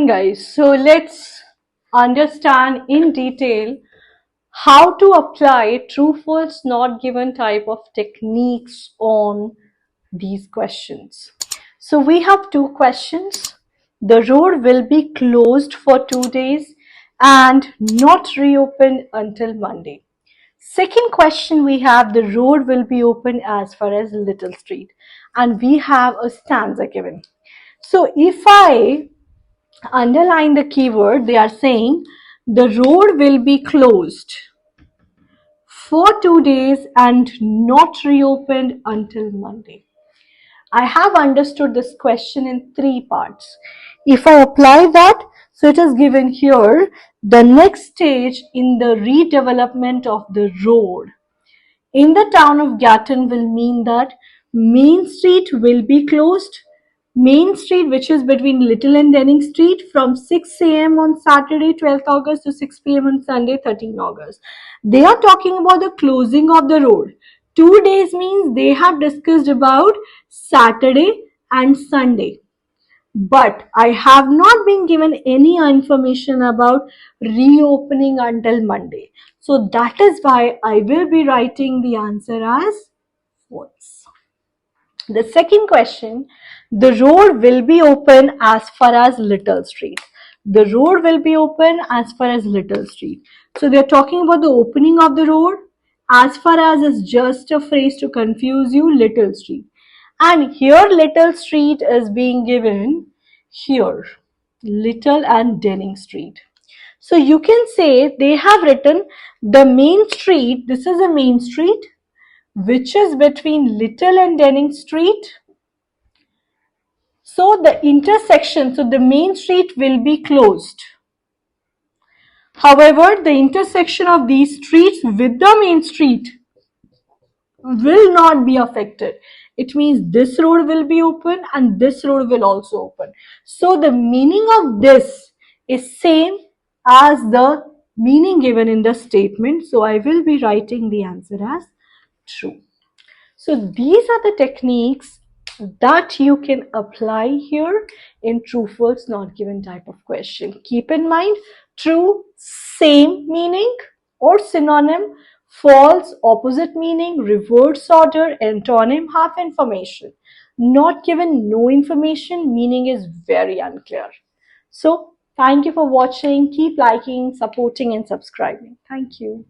guys, so let's understand in detail how to apply true false not given type of techniques on these questions. So we have two questions. The road will be closed for 2 days and not reopened until Monday. Second question, we have the road will be open as far as Little Street, and we have a stanza given. So if I underline the keyword, they are saying the road will be closed for 2 days and not reopened until Monday. I have understood this question in 3 parts. If I apply that, so it is given here, the next stage in the redevelopment of the road in the town of Gatton will mean that Main Street will be closed. Main Street, which is between Little and Denning Street, from 6 a.m. on Saturday 12th August to 6 p.m. on Sunday 13th August. They are talking about the closing of the road. 2 days means they have discussed about Saturday and Sunday. But I have not been given any information about reopening until Monday. So that is why I will be writing the answer as false. The second question, the road will be open as far as Little Street. The road will be open as far as Little Street. So they're talking about the opening of the road. As far as is just a phrase to confuse you, Little Street. And here Little Street is being given here, Little and Denning Street. So you can say they have written the main street, this is a main street, which is between Little and Denning Street. So the intersection, so the main street will be closed. However, the intersection of these streets with the main street will not be affected. It means this road will be open and this road will also open. So the meaning of this is same as the meaning given in the statement. So I will be writing the answer as true. So these are the techniques that you can apply here in true false not given type of question. Keep in mind, true same meaning or synonym, false opposite meaning, reverse order, antonym half information. Not given no information, meaning is very unclear. So thank you for watching. Keep liking, supporting and subscribing. Thank you.